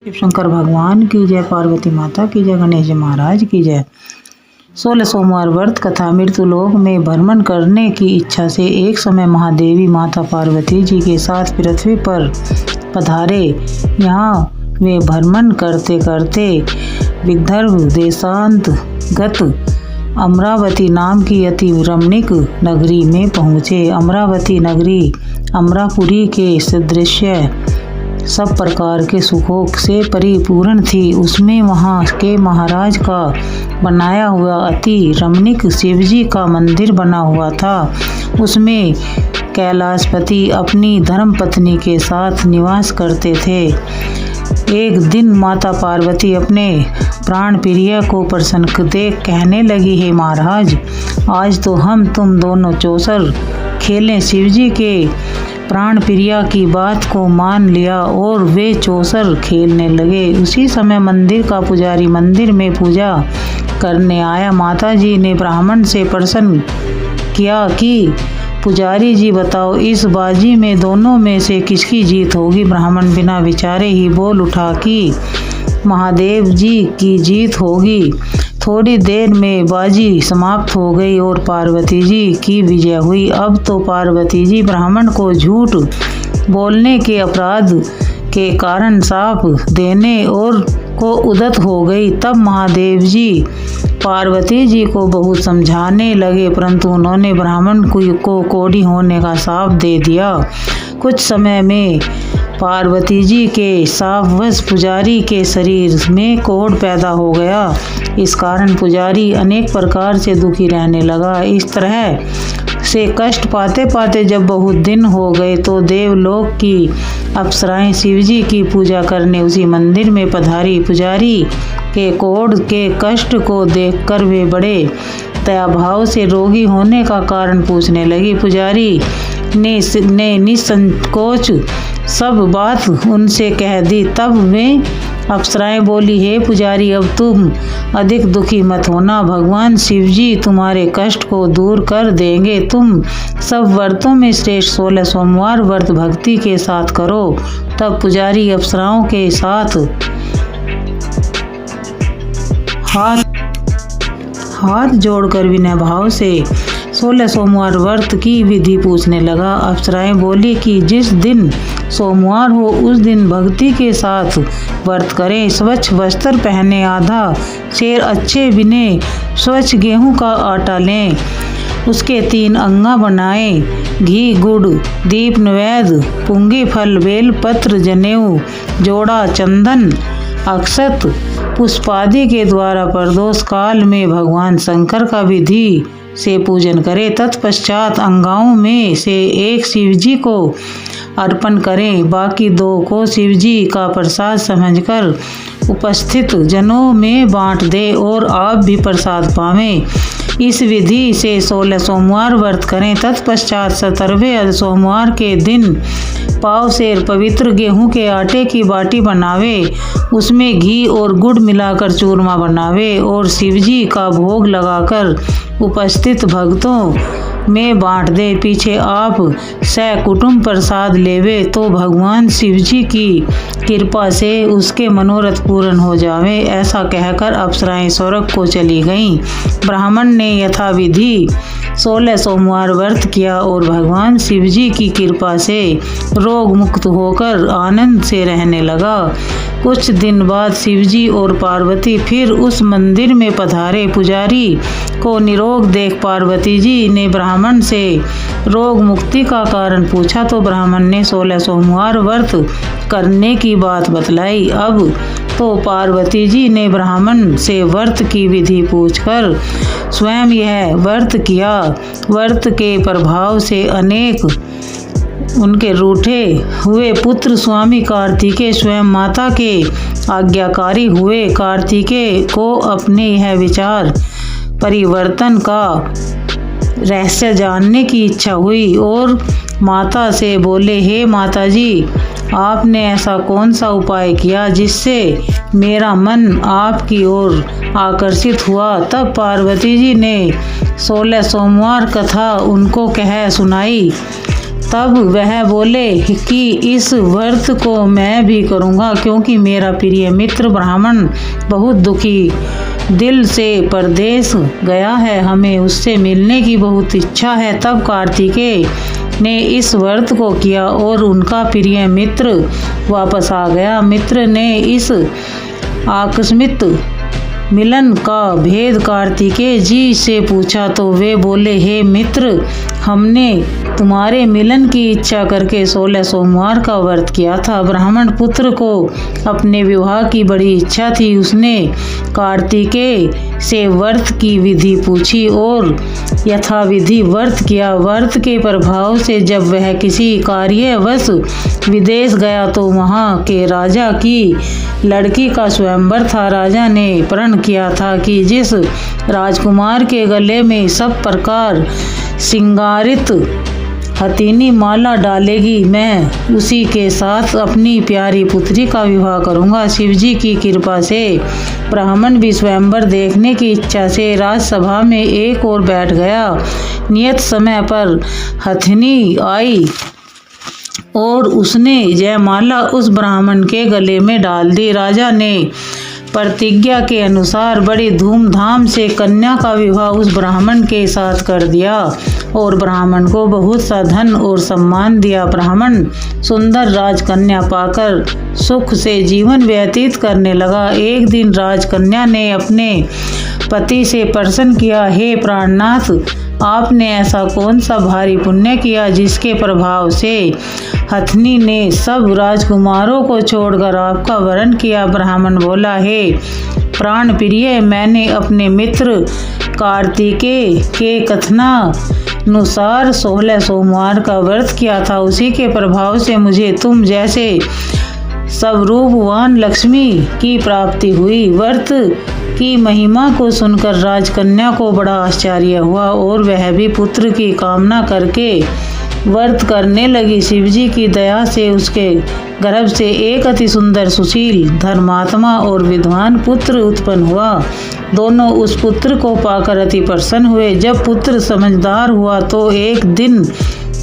शिव शंकर भगवान की जय, पार्वती माता की जय, गणेश जी महाराज की जय। 16 सोमवार व्रत कथा। मृत्युलोक में भ्रमण करने की इच्छा से एक समय महादेवी माता पार्वती जी के साथ पृथ्वी पर पधारे। यहाँ वे भ्रमण करते करते विदर्भ देशांतर्गत अमरावती नाम की अति रमणीक नगरी में पहुँचे। अमरावती नगरी अमरापुरी के सदृश सब प्रकार के सुखों से परिपूर्ण थी। उसमें वहाँ के महाराज का बनाया हुआ अति रमणीक शिवजी का मंदिर बना हुआ था। उसमें कैलाशपति अपनी धर्मपत्नी के साथ निवास करते थे। एक दिन माता पार्वती अपने प्राण प्रिय को प्रसन्न देख कहने लगी, हे महाराज, आज तो हम तुम दोनों चौसर खेलें। शिवजी के प्राण प्रिया की बात को मान लिया और वे चौसर खेलने लगे। उसी समय मंदिर का पुजारी मंदिर में पूजा करने आया। माता जी ने ब्राह्मण से प्रश्न किया कि पुजारी जी बताओ, इस बाजी में दोनों में से किसकी जीत होगी। ब्राह्मण बिना विचारे ही बोल उठा कि महादेव जी की जीत होगी। थोड़ी देर में बाजी समाप्त हो गई और पार्वती जी की विजय हुई। अब तो पार्वती जी ब्राह्मण को झूठ बोलने के अपराध के कारण शाप देने और को उद्यत हो गई। तब महादेव जी पार्वती जी को बहुत समझाने लगे, परंतु उन्होंने ब्राह्मण को कोढ़ी होने का शाप दे दिया। कुछ समय में पार्वती जी के शापवश पुजारी के शरीर में कोढ़ पैदा हो गया। इस कारण पुजारी अनेक प्रकार से दुखी रहने लगा। इस तरह से कष्ट पाते पाते जब बहुत दिन हो गए तो देवलोक की अप्सराएं शिवजी की पूजा करने उसी मंदिर में पधारी। पुजारी के कोढ़ के कष्ट को देखकर वे बड़े दयाभाव से रोगी होने का कारण पूछने लगी। पुजारी ने निसंकोच सब बात उनसे कह दी। तब वे अप्सराएं बोली, हे पुजारी, अब तुम अधिक दुखी मत होना, भगवान शिवजी तुम्हारे कष्ट को दूर कर देंगे। तुम सब व्रतों में श्रेष्ठ 16 सोमवार व्रत भक्ति के साथ करो। तब पुजारी अप्सराओं के साथ हाथ जोड़कर विनय भाव से 16 सोमवार व्रत की विधि पूछने लगा। अप्सराएं बोली कि जिस दिन सोमवार हो उस दिन भक्ति के साथ व्रत करें। स्वच्छ वस्त्र पहने, आधा शेर अच्छे बिने स्वच्छ गेहूं का आटा लें, उसके 3 अंगा बनाएं, घी गुड़ दीप नैवेद्य, पुंगी फल बेल पत्र जनेऊ जोड़ा चंदन अक्षत पुष्पादि के द्वारा प्रदोष काल में भगवान शंकर का विधि से पूजन करें। तत्पश्चात अंगाओं में से एक शिवजी को अर्पण करें, बाकी 2 को शिवजी का प्रसाद समझकर उपस्थित जनों में बांट दे और आप भी प्रसाद पावें। इस विधि से 16 सोमवार व्रत करें। तत्पश्चात 17वें सोमवार के दिन पाव सेर पवित्र गेहूं के आटे की बाटी बनावे, उसमें घी और गुड़ मिलाकर चूरमा बनावे और शिवजी का भोग लगाकर उपस्थित भक्तों में बांट दे। पीछे आप सकुटुंब प्रसाद लेवे तो भगवान शिवजी की कृपा से उसके मनोरथ पूर्ण हो जावे। ऐसा कहकर अप्सराएं स्वर्ग को चली गईं। ब्राह्मण ने यथाविधि 16 सोमवार व्रत किया और भगवान शिवजी की कृपा से रोग मुक्त होकर आनंद से रहने लगा। कुछ दिन बाद शिवजी और पार्वती फिर उस मंदिर में पधारे। पुजारी को निरोग देख पार्वती जी ने ब्राह्मण से रोग मुक्ति का कारण पूछा तो ब्राह्मण ने 16 सोमवार व्रत करने की बात बतलाई। अब तो पार्वती जी ने ब्राह्मण से व्रत की विधि पूछकर स्वयं यह व्रत किया। व्रत के प्रभाव से अनेक उनके रूठे हुए पुत्र स्वामी कार्तिकेय स्वयं माता के आज्ञाकारी हुए। कार्तिकेय को अपने यह विचार परिवर्तन का रहस्य जानने की इच्छा हुई और माता से बोले, हे माता जी, आपने ऐसा कौन सा उपाय किया जिससे मेरा मन आपकी ओर आकर्षित हुआ। तब पार्वती जी ने 16 सोमवार कथा उनको कह सुनाई। तब वह बोले कि इस व्रत को मैं भी करूँगा, क्योंकि मेरा प्रिय मित्र ब्राह्मण बहुत दुखी दिल से परदेश गया है, हमें उससे मिलने की बहुत इच्छा है। तब कार्तिकेय ने इस व्रत को किया और उनका प्रिय मित्र वापस आ गया। मित्र ने इस आकस्मिक मिलन का भेद कार्तिकेय जी से पूछा तो वे बोले, हे मित्र, हमने तुम्हारे मिलन की इच्छा करके 16 सोमवार का व्रत किया था। ब्राह्मण पुत्र को अपने विवाह की बड़ी इच्छा थी। उसने कार्तिकेय से व्रत की विधि पूछी और यथाविधि व्रत किया। व्रत के प्रभाव से जब वह किसी कार्यवश विदेश गया तो वहाँ के राजा की लड़की का स्वयंवर था। राजा ने प्रण किया था कि जिस राजकुमार के गले में सब प्रकार सिंगारित हथीनी माला डालेगी, मैं उसी के साथ अपनी प्यारी पुत्री का विवाह करूंगा। शिवजी की कृपा से ब्राह्मण भी स्वयंवर देखने की इच्छा से राजसभा में एक ओर बैठ गया। नियत समय पर हथनी आई और उसने जयमाला उस ब्राह्मण के गले में डाल दी। राजा ने प्रतिज्ञा के अनुसार बड़ी धूमधाम से कन्या का विवाह उस ब्राह्मण के साथ कर दिया और ब्राह्मण को बहुत सा धन और सम्मान दिया। ब्राह्मण सुंदर राजकन्या पाकर सुख से जीवन व्यतीत करने लगा। एक दिन राजकन्या ने अपने पति से प्रश्न किया, हे प्राणनाथ, आपने ऐसा कौन सा भारी पुण्य किया जिसके प्रभाव से हथनी ने सब राजकुमारों को छोड़कर आपका वरण किया? ब्राह्मण बोला, हे प्राण प्रिय, मैंने अपने मित्र कार्तिकेय के कथनानुसार 16 सोमवार का व्रत किया था। उसी के प्रभाव से मुझे तुम जैसे स्वरूपवान लक्ष्मी की प्राप्ति हुई। व्रत की महिमा को सुनकर राजकन्या को बड़ा आश्चर्य हुआ और वह भी पुत्र की कामना करके व्रत करने लगी। शिवजी की दया से उसके गर्भ से एक अति सुंदर, सुशील, धर्मात्मा और विद्वान पुत्र उत्पन्न हुआ। दोनों उस पुत्र को पाकर अति प्रसन्न हुए। जब पुत्र समझदार हुआ तो एक दिन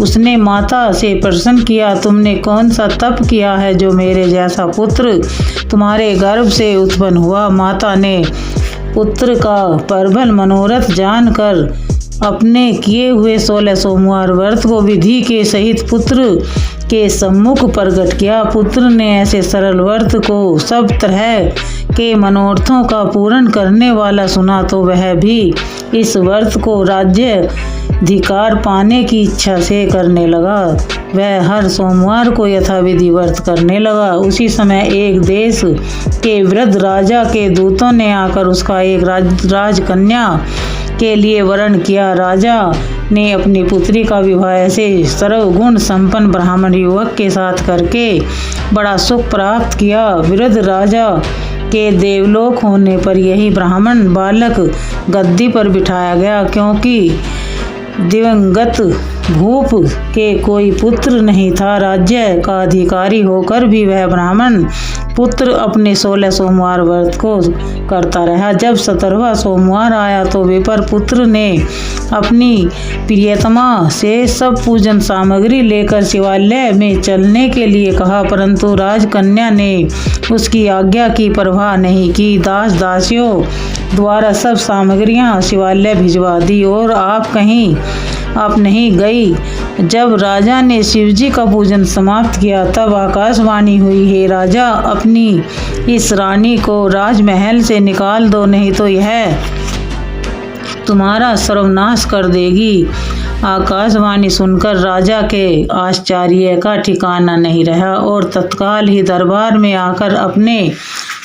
उसने माता से प्रश्न किया, तुमने कौन सा तप किया है जो मेरे जैसा पुत्र तुम्हारे गर्भ से उत्पन्न हुआ? माता ने पुत्र का प्रबल मनोरथ जानकर अपने किए हुए 16 सोमवार व्रत को विधि के सहित पुत्र के सम्मुख प्रकट किया। पुत्र ने ऐसे सरल व्रत को सब तरह के मनोरथों का पूर्ण करने वाला सुना तो वह भी इस व्रत को राज्याधिकार पाने की इच्छा से करने लगा। वह हर सोमवार को यथाविधि व्रत करने लगा। उसी समय एक देश के वृद्ध राजा के दूतों ने आकर उसका एक राजकन्या के लिए वरण किया। राजा ने अपनी पुत्री का विवाह ऐसे सर्वगुण संपन्न ब्राह्मण युवक के साथ करके बड़ा सुख प्राप्त किया। वृद्ध राजा के देवलोक होने पर यही ब्राह्मण बालक गद्दी पर बिठाया गया, क्योंकि दिवंगत भूप के कोई पुत्र नहीं था। राज्य का अधिकारी होकर भी वह ब्राह्मण पुत्र अपने 16 सोमवार व्रत को करता रहा। जब 17वां सोमवार आया तो विपर पुत्र ने अपनी प्रियतमा से सब पूजन सामग्री लेकर शिवालय में चलने के लिए कहा, परंतु राजकन्या ने उसकी आज्ञा की परवाह नहीं की। दास दासियों द्वारा सब सामग्रियां शिवालय भिजवा दी और आप नहीं गई। जब राजा ने शिवजी का पूजन समाप्त किया तब आकाशवाणी हुई, हे राजा, अपनी इस रानी को राजमहल से निकाल दो, नहीं तो यह तुम्हारा सर्वनाश कर देगी। आकाशवाणी सुनकर राजा के आश्चर्य का ठिकाना नहीं रहा और तत्काल ही दरबार में आकर अपने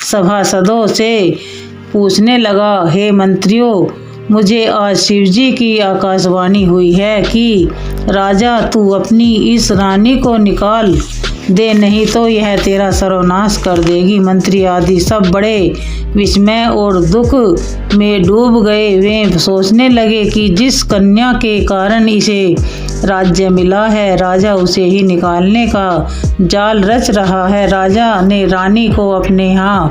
सभासदों से पूछने लगा, हे मंत्रियों, मुझे आज शिवजी की आकाशवाणी हुई है कि राजा तू अपनी इस रानी को निकाल दे, नहीं तो यह तेरा सर्वनाश कर देगी। मंत्री आदि सब बड़े विस्मय और दुख में डूब गए। वे सोचने लगे कि जिस कन्या के कारण इसे राज्य मिला है, राजा उसे ही निकालने का जाल रच रहा है। राजा ने रानी को अपने यहाँ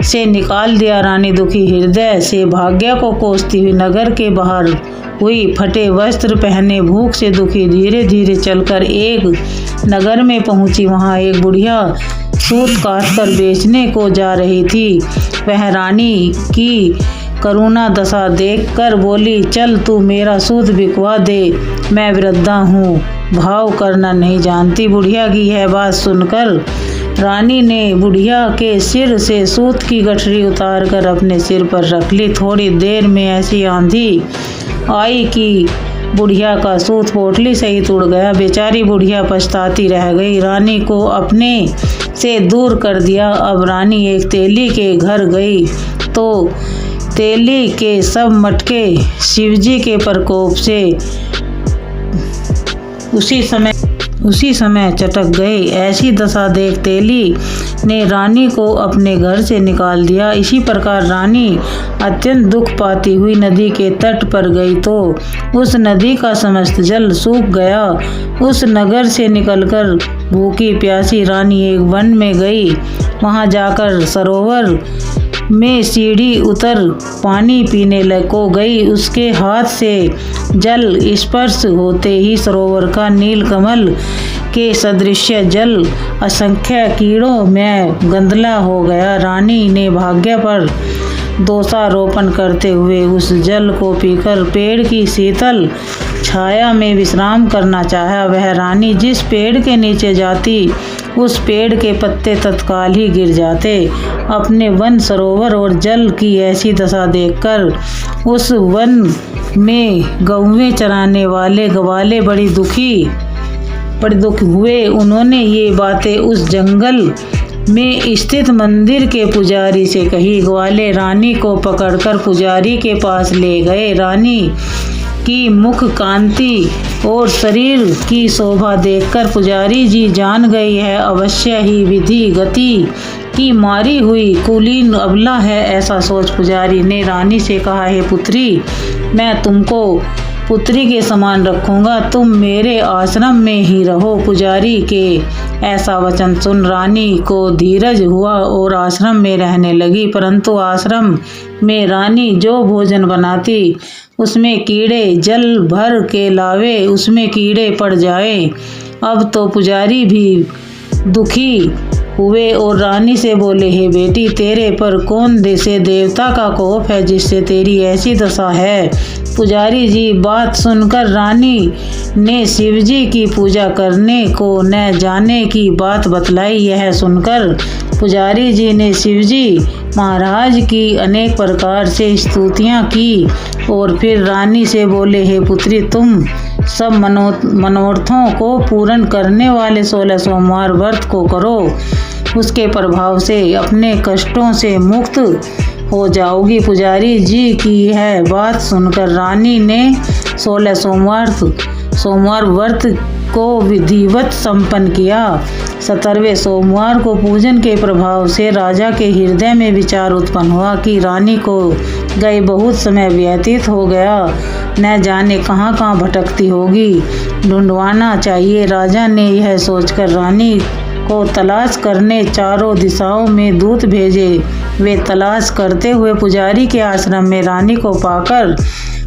से निकाल दिया। रानी दुखी हृदय से भाग्य को कोसती हुई नगर के बाहर हुई। फटे वस्त्र पहने भूख से दुखी धीरे धीरे चलकर एक नगर में पहुंची। वहां एक बुढ़िया सूत काटकर बेचने को जा रही थी। वह रानी की करुणा दशा देखकर बोली, चल तू मेरा सूत बिकवा दे, मैं वृद्धा हूँ, भाव करना नहीं जानती। बुढ़िया की यह बात सुनकर रानी ने बुढ़िया के सिर से सूत की गठरी उतारकर अपने सिर पर रख ली। थोड़ी देर में ऐसी आंधी आई कि बुढ़िया का सूत पोटली सहित उड़ गया। बेचारी बुढ़िया पछताती रह गई। रानी को अपने से दूर कर दिया। अब रानी एक तेली के घर गई तो तेली के सब मटके शिवजी के प्रकोप से उसी समय चटक गए। ऐसी दशा देख तेली ने रानी को अपने घर से निकाल दिया। इसी प्रकार रानी अत्यंत दुख पाती हुई नदी के तट पर गई तो उस नदी का समस्त जल सूख गया। उस नगर से निकलकर भूखी प्यासी रानी एक वन में गई। वहां जाकर सरोवर में सीढ़ी उतर पानी पीने को गई। उसके हाथ से जल स्पर्श होते ही सरोवर का नीलकमल के सदृश जल असंख्य कीड़ों में गंदला हो गया। रानी ने भाग्य पर दोषारोपण करते हुए उस जल को पीकर पेड़ की शीतल छाया में विश्राम करना चाहा। वह रानी जिस पेड़ के नीचे जाती उस पेड़ के पत्ते तत्काल ही गिर जाते। अपने वन सरोवर और जल की ऐसी दशा देखकर उस वन में गौवें चराने वाले ग्वाले बड़े दुखी हुए। उन्होंने ये बातें उस जंगल में स्थित मंदिर के पुजारी से कही। ग्वाले रानी को पकड़कर पुजारी के पास ले गए। रानी की मुख कांति और शरीर की शोभा देखकर पुजारी जी जान गई है अवश्य ही विधि गति की मारी हुई कुलीन अबला है। ऐसा सोच पुजारी ने रानी से कहा, हे पुत्री, मैं तुमको पुत्री के समान रखूंगा, तुम मेरे आश्रम में ही रहो। पुजारी के ऐसा वचन सुन रानी को धीरज हुआ और आश्रम में रहने लगी। परंतु आश्रम में रानी जो भोजन बनाती उसमें कीड़े, जल भर के लावे उसमें कीड़े पड़ जाए। अब तो पुजारी भी दुखी हुए और रानी से बोले, हे बेटी, तेरे पर कौन से देवता का कोप है जिससे तेरी ऐसी दशा है। पुजारी जी बात सुनकर रानी ने शिवजी की पूजा करने को न जाने की बात बतलाई। यह सुनकर पुजारी जी ने शिवजी महाराज की अनेक प्रकार से स्तुतियां की और फिर रानी से बोले, हे पुत्री, तुम सब मनोरथों को पूर्ण करने वाले 16 सोमवार व्रत को करो, उसके प्रभाव से अपने कष्टों से मुक्त हो जाओगी। पुजारी जी की यह बात सुनकर रानी ने 16 सोमवार व्रत को विधिवत संपन्न किया। 17वें सोमवार को पूजन के प्रभाव से राजा के हृदय में विचार उत्पन्न हुआ कि रानी को गए बहुत समय व्यतीत हो गया, न जाने कहाँ कहाँ भटकती होगी, ढूंढवाना चाहिए। राजा ने यह सोचकर रानी को तलाश करने चारों दिशाओं में दूत भेजे। वे तलाश करते हुए पुजारी के आश्रम में रानी को पाकर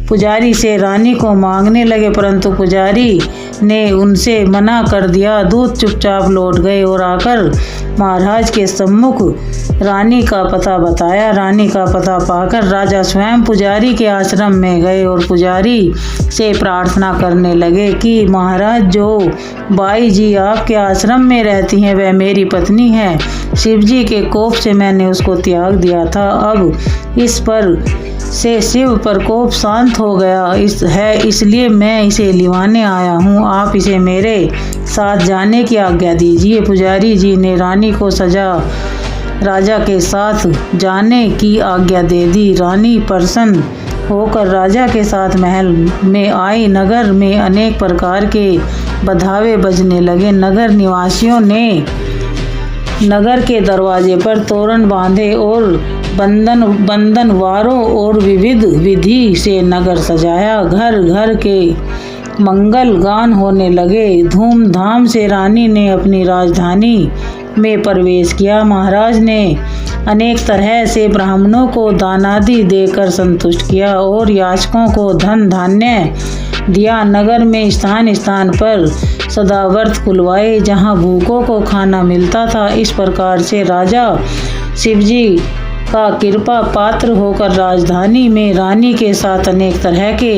पुजारी से रानी को मांगने लगे, परंतु पुजारी ने उनसे मना कर दिया। दूत चुपचाप लौट गए और आकर महाराज के सम्मुख रानी का पता बताया। रानी का पता पाकर राजा स्वयं पुजारी के आश्रम में गए और पुजारी से प्रार्थना करने लगे कि महाराज, जो बाई जी आपके आश्रम में रहती हैं वह मेरी पत्नी है। शिवजी के कोप से मैंने उसको त्याग दिया था। अब इस पर से शिव प्रकोप शांत हो गया इसलिए मैं इसे लिवाने आया हूँ। आप इसे मेरे साथ जाने की आज्ञा दीजिए। पुजारी जी ने रानी को राजा के साथ जाने की आज्ञा दे दी। रानी प्रसन्न होकर राजा के साथ महल में आई। नगर में अनेक प्रकार के बधावे बजने लगे। नगर निवासियों ने नगर के दरवाजे पर तोरण बांधे और बंधनवारों और विविध विधि से नगर सजाया। घर घर के मंगल गान होने लगे। धूमधाम से रानी ने अपनी राजधानी में प्रवेश किया। महाराज ने अनेक तरह से ब्राह्मणों को दानादि देकर संतुष्ट किया और याचकों को धन धान्य दिया। नगर में स्थान स्थान पर सदा व्रत खुलवाए जहाँ भूखों को खाना मिलता था। इस प्रकार से राजा शिवजी का कृपा पात्र होकर राजधानी में रानी के साथ अनेक तरह के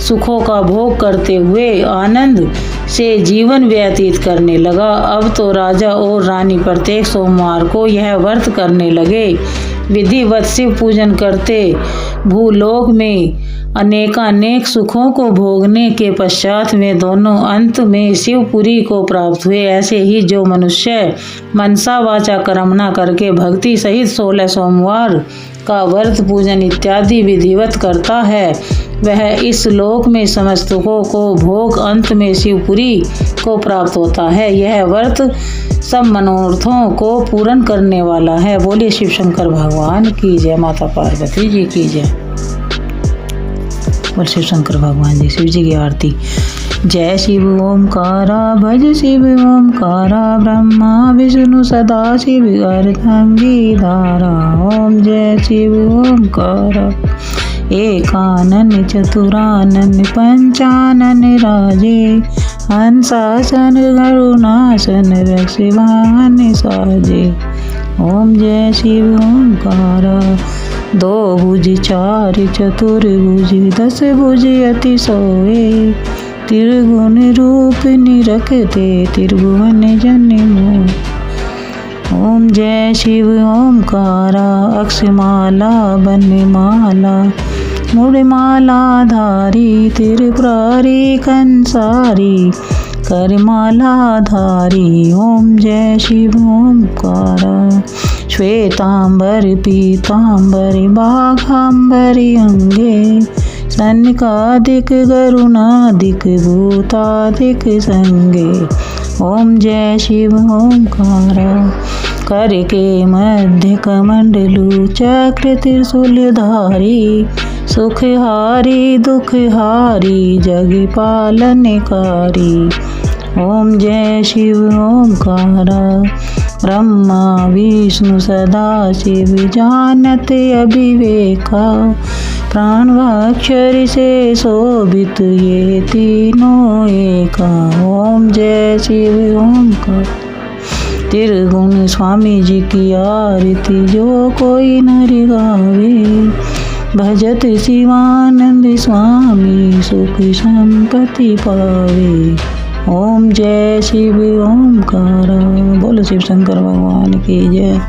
सुखों का भोग करते हुए आनंद से जीवन व्यतीत करने लगा। अब तो राजा और रानी प्रत्येक सोमवार को यह व्रत करने लगे। विधिवत शिव पूजन करते भूलोक में अनेकानेक सुखों को भोगने के पश्चात वे दोनों अंत में शिवपुरी को प्राप्त हुए। ऐसे ही जो मनुष्य मनसा वाचा कर्मणा करके भक्ति सहित 16 सोमवार का व्रत पूजन इत्यादि विधिवत करता है वह इस लोक में समस्त सुखों को भोग अंत में शिवपुरी को प्राप्त होता है। यह व्रत सब मनोरथों को पूर्ण करने वाला है। बोलिए शिव शंकर भगवान की जय, माता पार्वती जी की जय। बोल शिव शंकर भगवान जी, शिव जी की आरती। जय शिव ओमकारा भज शिव ओमकारा ब्रह्मा विष्णु सदा शिव अर्धांगी धारा। ओम जय शिव ओमकारा एकानन चतुरानन पंचानन राजे हंसासन गरुणासन रक्षवाहन साजे। ओम जय शिव ओमकारा दो भुज चार चतुर्भुज 10 भुज अति सोए त्रिगुण रूप निरखते त्रिभुवन जन मोह। ओम जय शिव ओमकारा अक्षमाला बनमाला मुड़माला धारी त्रिपुरारी कंसारी करमाला धारी। ओम जय शिव ओमकारा श्वेतांबर पीतांबर बाघांबरी अंगे सनकादिक गरुणादिक भूतादिक संगे। ओम जय शिव ओमकारा कर के मध्य कमंडलू चक्र त्रिशूलधारी सुखहारी दुखहारी जग पालनकारी। ओम जय शिव ओमकारा ब्रह्मा विष्णु सदा शिव जानत अभिवेका प्राणवाक्षर से शोभित ये तीनों एका। ओम जय शिव ओमकार त्रिगुण स्वामी जी की आरती जो कोई नर गावे भजत शिवानंद स्वामी सुख संपत्ति पावे। ओम जय शिव ओमकारा। बोलो शिव शंकर भगवान की जय।